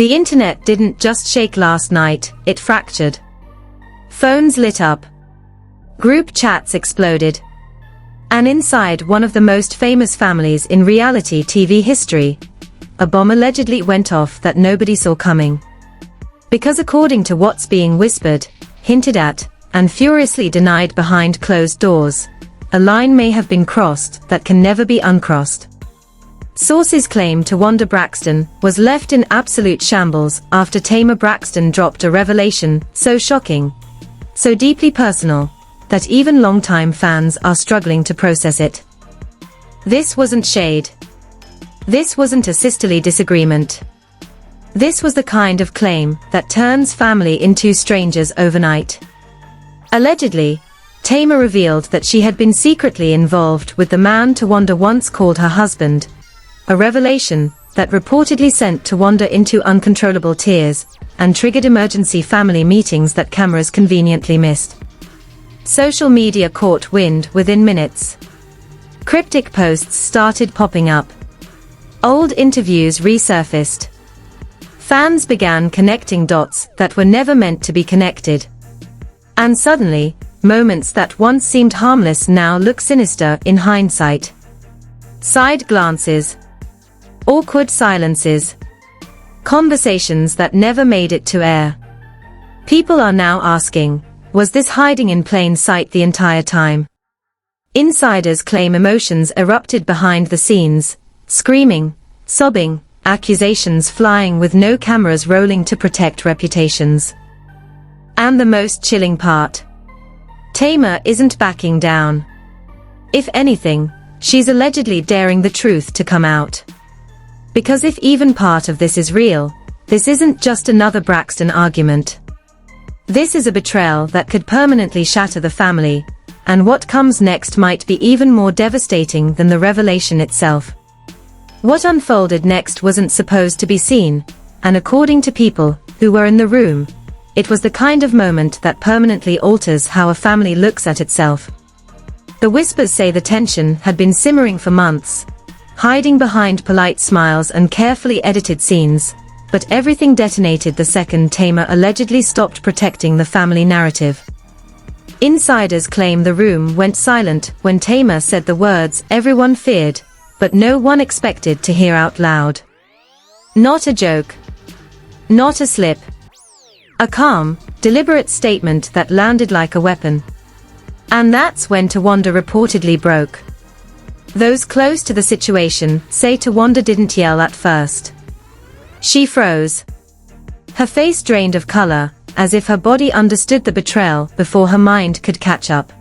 The internet didn't just shake last night, it fractured. Phones lit up. Group chats exploded. And inside one of the most famous families in reality TV history, a bomb allegedly went off that nobody saw coming. Because according to what's being whispered, hinted at, and furiously denied behind closed doors, a line may have been crossed that can never be uncrossed. Sources claim Towanda Braxton was left in absolute shambles after Tamar Braxton dropped a revelation so shocking, so deeply personal, that even longtime fans are struggling to process it. This wasn't shade. This wasn't a sisterly disagreement. This was the kind of claim that turns family into strangers overnight. Allegedly, Tamar revealed that she had been secretly involved with the man Towanda once called her husband, a revelation that reportedly sent Towanda into uncontrollable tears and triggered emergency family meetings that cameras conveniently missed. Social media caught wind within minutes. Cryptic posts started popping up. Old interviews resurfaced. Fans began connecting dots that were never meant to be connected. And suddenly, moments that once seemed harmless now look sinister in hindsight. Side glances. Awkward silences. Conversations that never made it to air. People are now asking, was this hiding in plain sight the entire time? Insiders claim emotions erupted behind the scenes, screaming, sobbing, accusations flying with no cameras rolling to protect reputations. And the most chilling part. Tamar isn't backing down. If anything, she's allegedly daring the truth to come out. Because if even part of this is real, this isn't just another Braxton argument. This is a betrayal that could permanently shatter the family, and what comes next might be even more devastating than the revelation itself. What unfolded next wasn't supposed to be seen, and according to people who were in the room, it was the kind of moment that permanently alters how a family looks at itself. The whispers say the tension had been simmering for months, hiding behind polite smiles and carefully edited scenes, but everything detonated the second Tamar allegedly stopped protecting the family narrative. Insiders claim the room went silent when Tamar said the words everyone feared, but no one expected to hear out loud. Not a joke. Not a slip. A calm, deliberate statement that landed like a weapon. And that's when Towanda reportedly broke. Those close to the situation say Towanda didn't yell at first. She froze. Her face drained of color, as if her body understood the betrayal before her mind could catch up.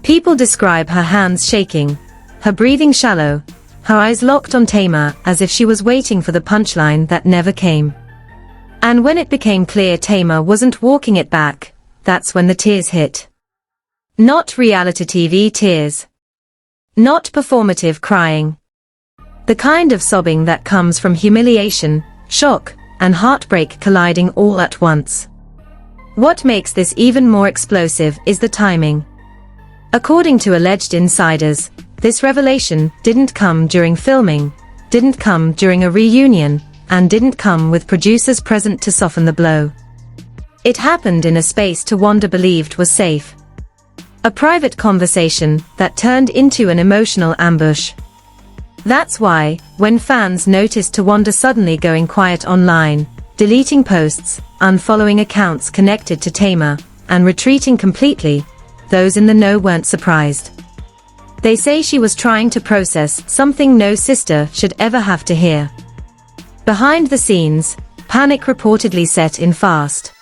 People describe her hands shaking, her breathing shallow, her eyes locked on Tamar as if she was waiting for the punchline that never came. And when it became clear Tamar wasn't walking it back, that's when the tears hit. Not reality TV tears. Not performative crying. The kind of sobbing that comes from humiliation, shock, and heartbreak colliding all at once. What makes this even more explosive is the timing. According to alleged insiders, this revelation didn't come during filming, didn't come during a reunion, and didn't come with producers present to soften the blow. It happened in a space Towanda believed was safe. A private conversation that turned into an emotional ambush. That's why, when fans noticed Towanda suddenly going quiet online, deleting posts, unfollowing accounts connected to Tamar, and retreating completely, those in the know weren't surprised. They say she was trying to process something no sister should ever have to hear. Behind the scenes, panic reportedly set in fast.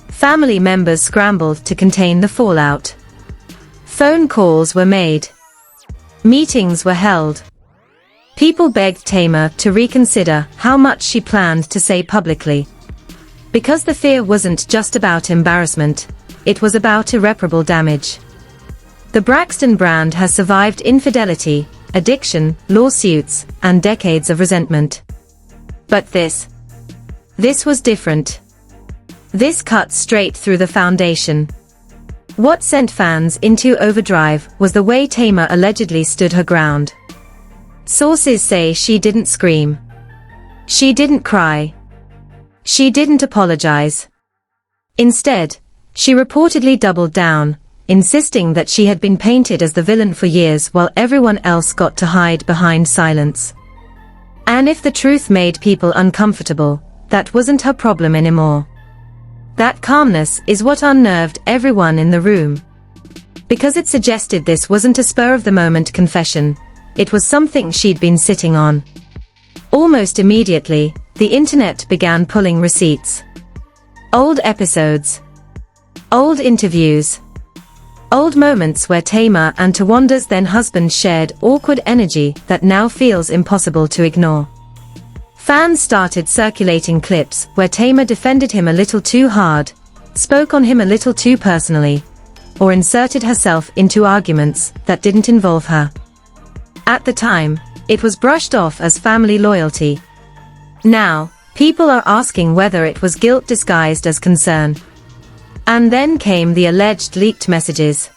Family members scrambled to contain the fallout. Phone calls were made. Meetings were held. People begged Tamar to reconsider how much she planned to say publicly. Because the fear wasn't just about embarrassment, it was about irreparable damage. The Braxton brand has survived infidelity, addiction, lawsuits, and decades of resentment. But this was different. This cut straight through the foundation. What sent fans into overdrive was the way Tamar allegedly stood her ground. Sources say she didn't scream. She didn't cry. She didn't apologize. Instead, she reportedly doubled down, insisting that she had been painted as the villain for years while everyone else got to hide behind silence. And if the truth made people uncomfortable, that wasn't her problem anymore. That calmness is what unnerved everyone in the room. Because it suggested this wasn't a spur-of-the-moment confession, it was something she'd been sitting on. Almost immediately, the internet began pulling receipts. Old episodes. Old interviews. Old moments where Tamar and Towanda's then-husband shared awkward energy that now feels impossible to ignore. Fans started circulating clips where Tamar defended him a little too hard, spoke on him a little too personally, or inserted herself into arguments that didn't involve her. At the time, it was brushed off as family loyalty. Now, people are asking whether it was guilt disguised as concern. And then came the alleged leaked messages.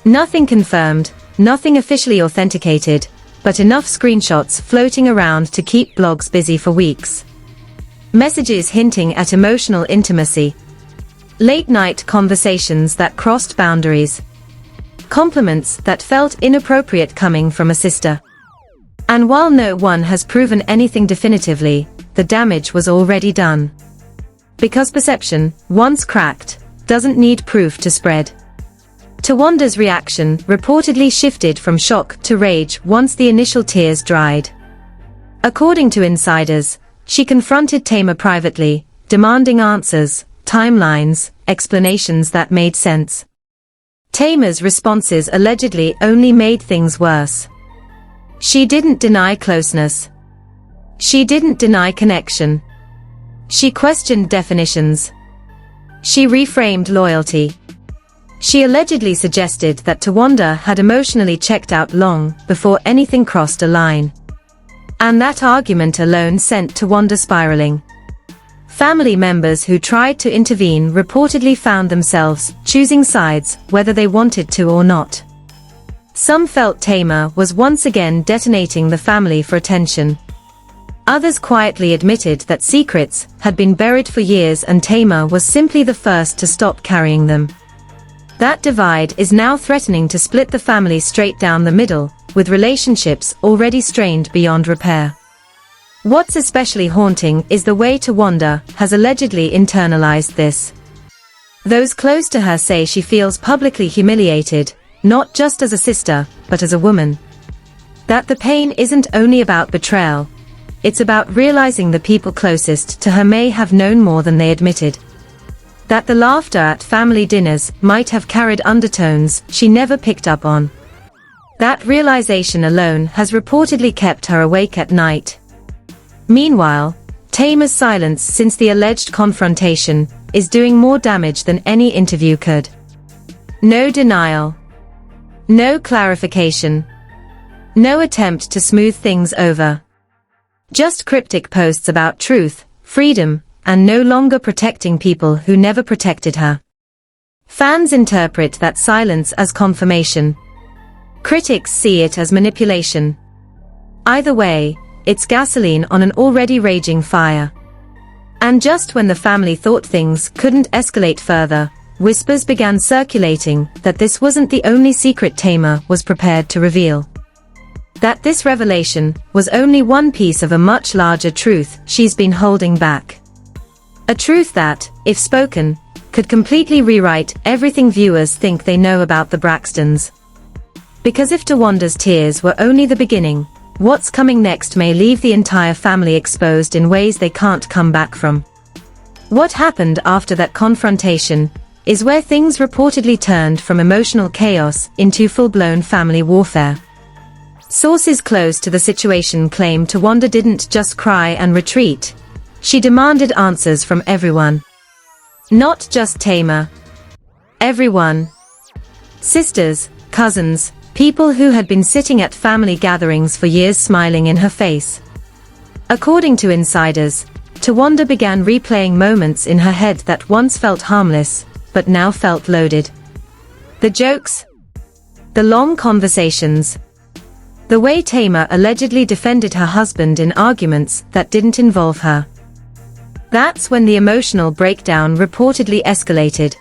Nothing confirmed, nothing officially authenticated, but enough screenshots floating around to keep blogs busy for weeks. Messages hinting at emotional intimacy. Late-night conversations that crossed boundaries. Compliments that felt inappropriate coming from a sister. And while no one has proven anything definitively, the damage was already done. Because perception, once cracked, doesn't need proof to spread. Towanda's reaction reportedly shifted from shock to rage once the initial tears dried. According to insiders, she confronted Tamar privately, demanding answers, timelines, explanations that made sense. Tamar's responses allegedly only made things worse. She didn't deny closeness. She didn't deny connection. She questioned definitions. She reframed loyalty. She allegedly suggested that Towanda had emotionally checked out long before anything crossed a line. And that argument alone sent Towanda spiraling. Family members who tried to intervene reportedly found themselves choosing sides whether they wanted to or not. Some felt Tamar was once again detonating the family for attention. Others quietly admitted that secrets had been buried for years and Tamar was simply the first to stop carrying them. That divide is now threatening to split the family straight down the middle, with relationships already strained beyond repair. What's especially haunting is the way Towanda has allegedly internalized this. Those close to her say she feels publicly humiliated, not just as a sister, but as a woman. That the pain isn't only about betrayal. It's about realizing the people closest to her may have known more than they admitted. That the laughter at family dinners might have carried undertones she never picked up on. That realization alone has reportedly kept her awake at night. Meanwhile, Tamar's silence since the alleged confrontation is doing more damage than any interview could. No denial. No clarification. No attempt to smooth things over. Just cryptic posts about truth, freedom, and no longer protecting people who never protected her. Fans interpret that silence as confirmation. Critics see it as manipulation. Either way, it's gasoline on an already raging fire. And just when the family thought things couldn't escalate further, whispers began circulating that this wasn't the only secret Tamar was prepared to reveal. That this revelation was only one piece of a much larger truth she's been holding back. A truth that, if spoken, could completely rewrite everything viewers think they know about the Braxtons. Because if Towanda's tears were only the beginning, what's coming next may leave the entire family exposed in ways they can't come back from. What happened after that confrontation is where things reportedly turned from emotional chaos into full-blown family warfare. Sources close to the situation claim Towanda didn't just cry and retreat. She demanded answers from everyone. Not just Tamar. Everyone. Sisters, cousins, people who had been sitting at family gatherings for years smiling in her face. According to insiders, Towanda began replaying moments in her head that once felt harmless, but now felt loaded. The jokes. The long conversations. The way Tamar allegedly defended her husband in arguments that didn't involve her. That's when the emotional breakdown reportedly escalated.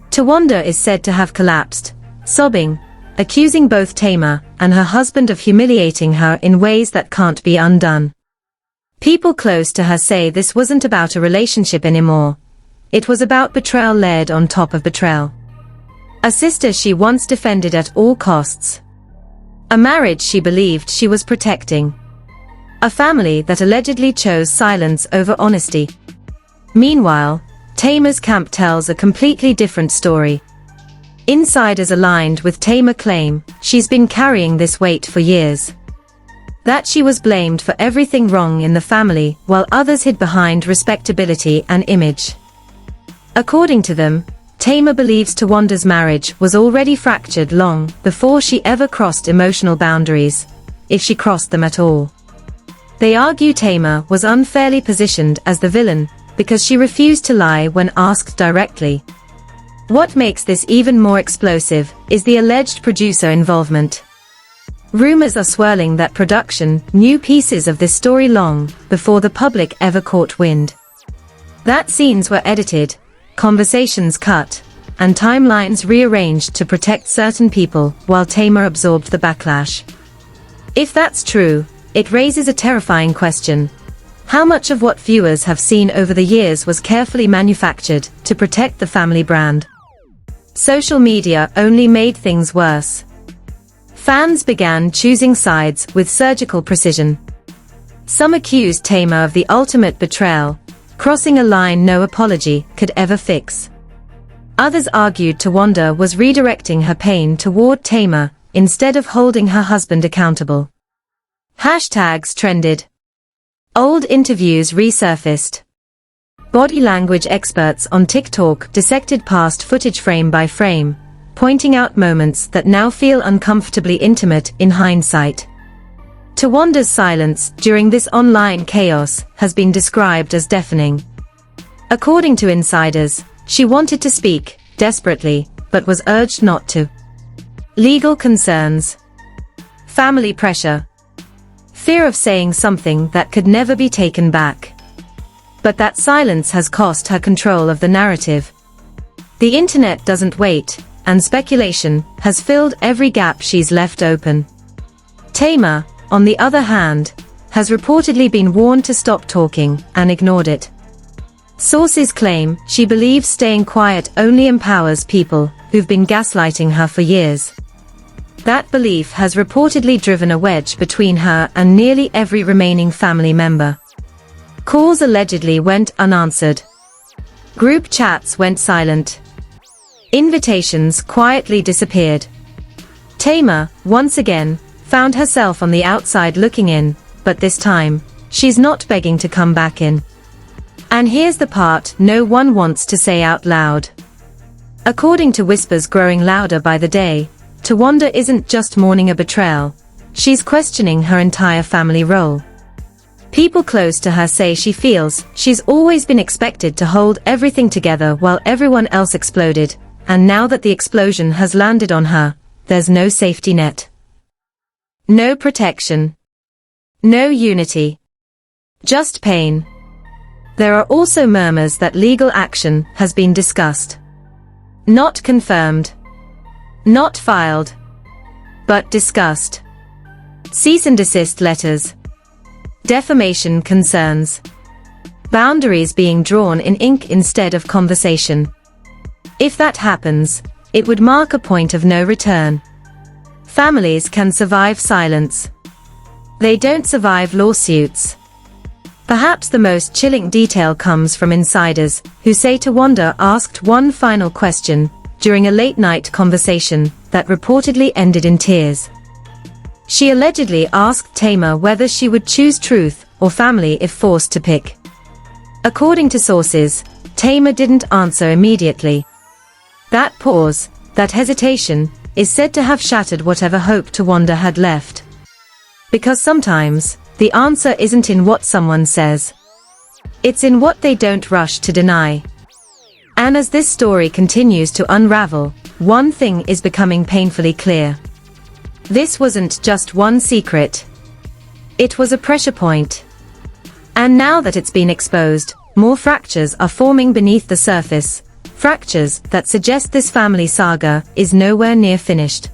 Towanda is said to have collapsed, sobbing, accusing both Tamar and her husband of humiliating her in ways that can't be undone. People close to her say this wasn't about a relationship anymore. It was about betrayal layered on top of betrayal. A sister she once defended at all costs. A marriage she believed she was protecting. A family that allegedly chose silence over honesty. Meanwhile, Tamar's camp tells a completely different story. Insiders aligned with Tamar claim she's been carrying this weight for years. That she was blamed for everything wrong in the family while others hid behind respectability and image. According to them, Tamar believes Towanda's marriage was already fractured long before she ever crossed emotional boundaries, if she crossed them at all. They argue Tamar was unfairly positioned as the villain because she refused to lie when asked directly. What makes this even more explosive is the alleged producer involvement. Rumors are swirling that production knew pieces of this story long before the public ever caught wind. That scenes were edited, conversations cut, and timelines rearranged to protect certain people while Tamar absorbed the backlash. If that's true, it raises a terrifying question. How much of what viewers have seen over the years was carefully manufactured to protect the family brand? Social media only made things worse. Fans began choosing sides with surgical precision. Some accused Tamar of the ultimate betrayal, crossing a line no apology could ever fix. Others argued Towanda was redirecting her pain toward Tamar instead of holding her husband accountable. Hashtags trended. Old interviews resurfaced. Body language experts on TikTok dissected past footage frame by frame, pointing out moments that now feel uncomfortably intimate in hindsight. Towanda's silence during this online chaos has been described as deafening. According to insiders, she wanted to speak, desperately, but was urged not to. Legal concerns. Family pressure. Fear of saying something that could never be taken back. But that silence has cost her control of the narrative. The internet doesn't wait, and speculation has filled every gap she's left open. Tamar, on the other hand, has reportedly been warned to stop talking and ignored it. Sources claim she believes staying quiet only empowers people who've been gaslighting her for years. That belief has reportedly driven a wedge between her and nearly every remaining family member. Calls allegedly went unanswered. Group chats went silent. Invitations quietly disappeared. Tamar, once again, found herself on the outside looking in, but this time, she's not begging to come back in. And here's the part no one wants to say out loud. According to whispers growing louder by the day, Towanda isn't just mourning a betrayal, she's questioning her entire family role. People close to her say she feels she's always been expected to hold everything together while everyone else exploded, and now that the explosion has landed on her, there's no safety net. No protection. No unity. Just pain. There are also murmurs that legal action has been discussed. Not confirmed. Not filed. But discussed. Cease and desist letters. Defamation concerns. Boundaries being drawn in ink instead of conversation. If that happens, it would mark a point of no return. Families can survive silence. They don't survive lawsuits. Perhaps the most chilling detail comes from insiders, who say Towanda asked one final question during a late-night conversation that reportedly ended in tears. She allegedly asked Tamar whether she would choose truth or family if forced to pick. According to sources, Tamar didn't answer immediately. That pause, that hesitation, is said to have shattered whatever hope Towanda had left. Because sometimes, the answer isn't in what someone says. It's in what they don't rush to deny. And as this story continues to unravel, one thing is becoming painfully clear. This wasn't just one secret. It was a pressure point. And now that it's been exposed, more fractures are forming beneath the surface, fractures that suggest this family saga is nowhere near finished.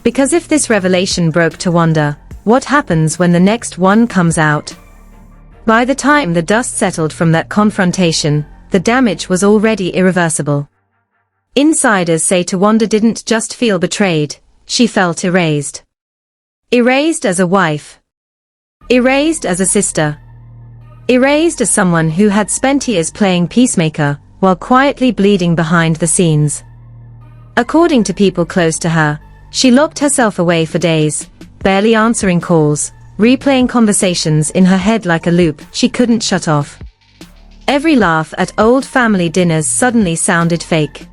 Because if this revelation broke Towanda, what happens when the next one comes out? By the time the dust settled from that confrontation, the damage was already irreversible. Insiders say Towanda didn't just feel betrayed, she felt erased. Erased as a wife. Erased as a sister. Erased as someone who had spent years playing peacemaker, while quietly bleeding behind the scenes. According to people close to her, she locked herself away for days, barely answering calls, replaying conversations in her head like a loop she couldn't shut off. Every laugh at old family dinners suddenly sounded fake.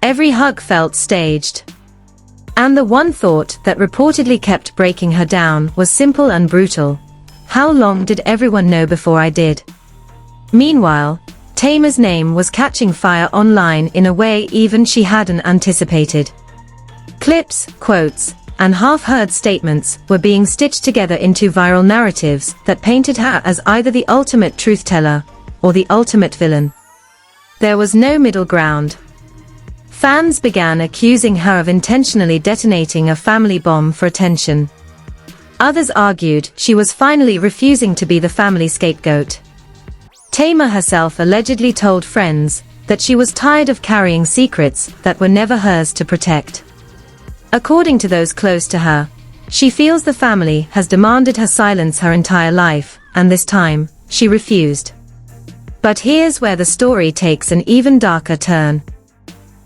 Every hug felt staged. And the one thought that reportedly kept breaking her down was simple and brutal. How long did everyone know before I did? Meanwhile, Tamar's name was catching fire online in a way even she hadn't anticipated. Clips, quotes, and half-heard statements were being stitched together into viral narratives that painted her as either the ultimate truth-teller or the ultimate villain. There was no middle ground. Fans began accusing her of intentionally detonating a family bomb for attention. Others argued she was finally refusing to be the family scapegoat. Tamar herself allegedly told friends that she was tired of carrying secrets that were never hers to protect. According to those close to her, she feels the family has demanded her silence her entire life, and this time, she refused. But here's where the story takes an even darker turn.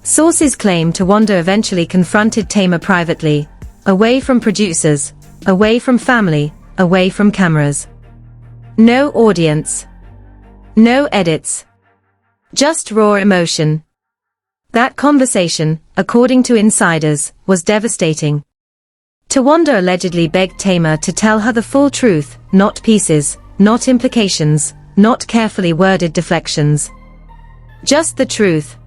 Sources claim Towanda eventually confronted Tamar privately, away from producers, away from family, away from cameras. No audience. No edits. Just raw emotion. That conversation, according to insiders, was devastating. Towanda allegedly begged Tamar to tell her the full truth, not pieces, not implications, not carefully worded deflections. Just the truth.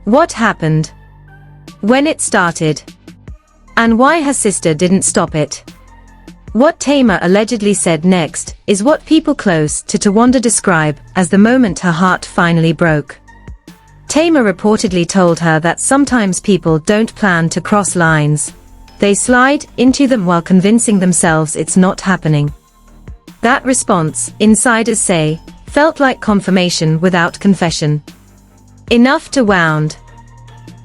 What happened? When it started? And why her sister didn't stop it? What Tamar allegedly said next is what people close to Towanda describe as the moment her heart finally broke. Tamar reportedly told her that sometimes people don't plan to cross lines. They slide into them while convincing themselves it's not happening. That response, insiders say, felt like confirmation without confession. Enough to wound.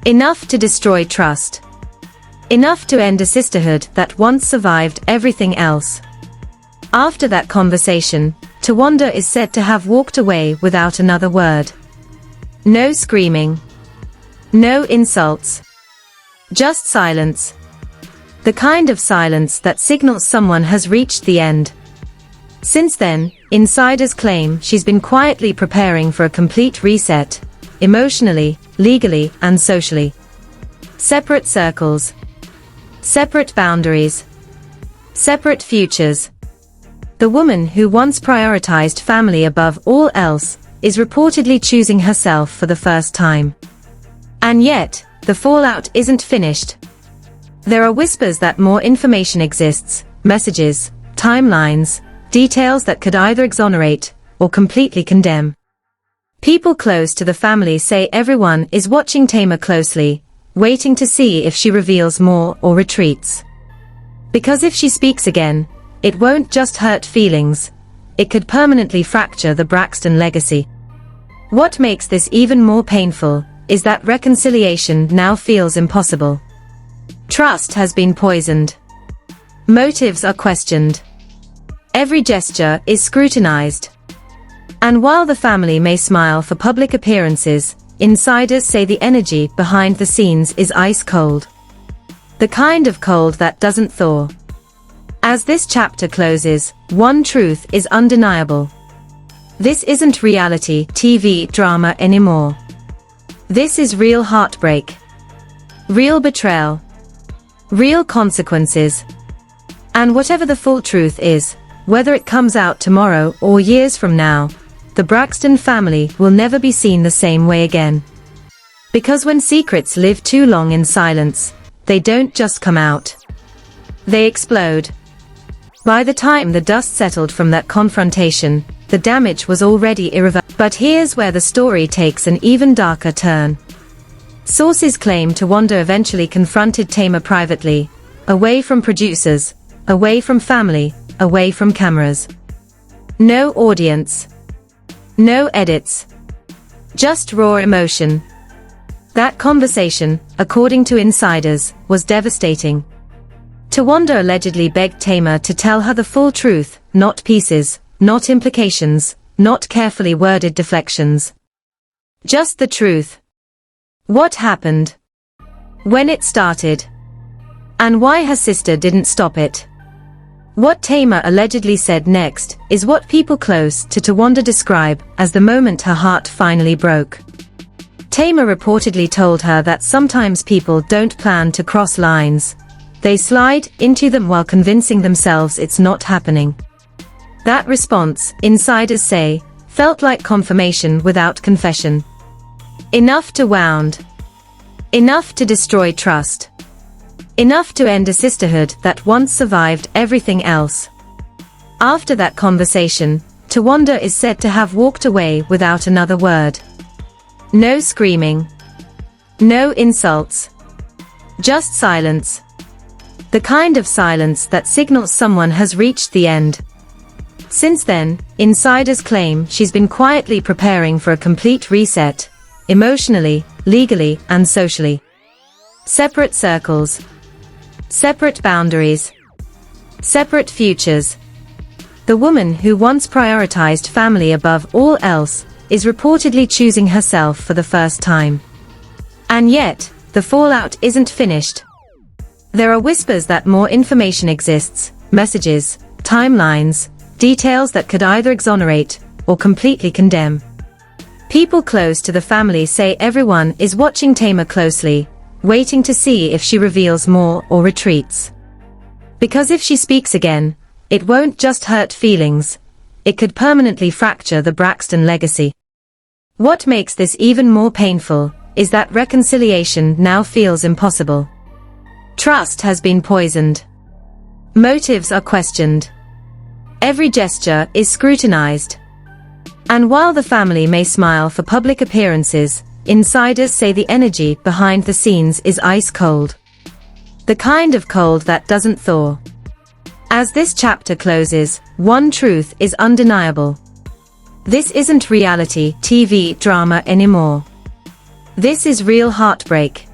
Enough to destroy trust. Enough to end a sisterhood that once survived everything else. After that conversation, Towanda is said to have walked away without another word. No screaming. No insults. Just silence. The kind of silence that signals someone has reached the end. Since then, insiders claim she's been quietly preparing for a complete reset, emotionally, legally, and socially. Separate circles. Separate boundaries. Separate futures. The woman who once prioritized family above all else is reportedly choosing herself for the first time. And yet, the fallout isn't finished. There are whispers that more information exists, messages, timelines, details that could either exonerate or completely condemn. People close to the family say everyone is watching Tamar closely, waiting to see if she reveals more or retreats. Because if she speaks again, it won't just hurt feelings, it could permanently fracture the Braxton legacy. What makes this even more painful is that reconciliation now feels impossible. Trust has been poisoned. Motives are questioned. Every gesture is scrutinized. And while the family may smile for public appearances, insiders say the energy behind the scenes is ice cold. The kind of cold that doesn't thaw. As this chapter closes, one truth is undeniable. This isn't reality TV drama anymore. This is real heartbreak. Real betrayal. Real consequences. And whatever the full truth is, whether it comes out tomorrow or years from now, the Braxton family will never be seen the same way again. Because when secrets live too long in silence, they don't just come out. They explode. By the time the dust settled from that confrontation, the damage was already irreversible. But here's where the story takes an even darker turn. Sources claim Towanda eventually confronted Tamar privately, away from producers, away from family, away from cameras. No audience. No edits. Just raw emotion. That conversation, according to insiders, was devastating. Towanda allegedly begged Tamar to tell her the full truth, not pieces, not implications, not carefully worded deflections. Just the truth. What happened? When it started? And why her sister didn't stop it? What Tamar allegedly said next is what people close to Towanda describe as the moment her heart finally broke. Tamar reportedly told her that sometimes people don't plan to cross lines. They slide into them while convincing themselves it's not happening. That response, insiders say, felt like confirmation without confession. Enough to wound. Enough to destroy trust. Enough to end a sisterhood that once survived everything else. After that conversation, Towanda is said to have walked away without another word. No screaming. No insults. Just silence. The kind of silence that signals someone has reached the end. Since then, insiders claim she's been quietly preparing for a complete reset, emotionally, legally, and socially. Separate circles. Separate boundaries. Separate futures. The woman who once prioritized family above all else is reportedly choosing herself for the first time. And yet, the fallout isn't finished. There are whispers that more information exists, messages, timelines, details that could either exonerate or completely condemn. People close to the family say everyone is watching Tamar closely, waiting to see if she reveals more or retreats. Because if she speaks again, it won't just hurt feelings, it could permanently fracture the Braxton legacy. What makes this even more painful is that reconciliation now feels impossible. Trust has been poisoned. Motives are questioned. Every gesture is scrutinized. And while the family may smile for public appearances, insiders say the energy behind the scenes is ice cold. The kind of cold that doesn't thaw. As this chapter closes, one truth is undeniable. This isn't reality TV drama anymore. This is real heartbreak.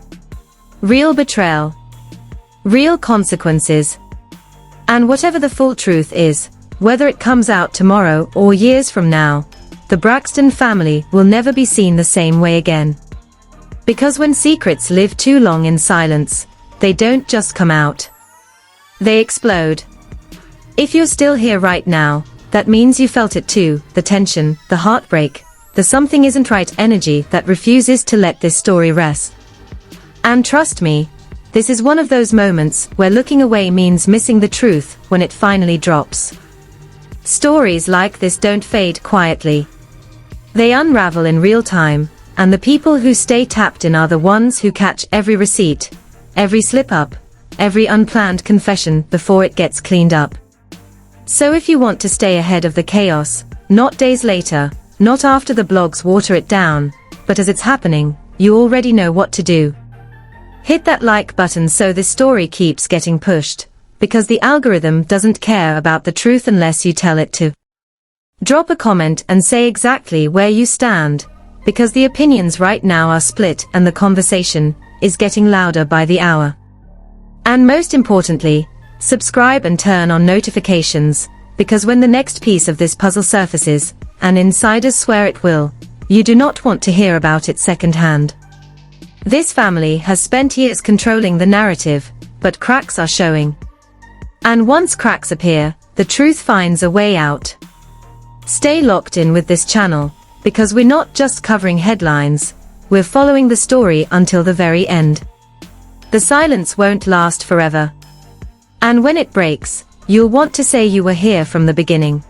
Real betrayal. Real consequences. And whatever the full truth is, whether it comes out tomorrow or years from now, the Braxton family will never be seen the same way again. Because when secrets live too long in silence, they don't just come out. They explode. If you're still here right now, that means you felt it too, the tension, the heartbreak, the something isn't right energy that refuses to let this story rest. And trust me, this is one of those moments where looking away means missing the truth when it finally drops. Stories like this don't fade quietly. They unravel in real time, and the people who stay tapped in are the ones who catch every receipt, every slip-up, every unplanned confession before it gets cleaned up. So if you want to stay ahead of the chaos, not days later, not after the blogs water it down, but as it's happening, you already know what to do. Hit that like button so this story keeps getting pushed, because the algorithm doesn't care about the truth unless you tell it to. Drop a comment and say exactly where you stand, because the opinions right now are split and the conversation is getting louder by the hour. And most importantly, subscribe and turn on notifications, because when the next piece of this puzzle surfaces, and insiders swear it will, you do not want to hear about it secondhand. This family has spent years controlling the narrative, but cracks are showing. And once cracks appear, the truth finds a way out. Stay locked in with this channel, because we're not just covering headlines, we're following the story until the very end. The silence won't last forever. And when it breaks, you'll want to say you were here from the beginning.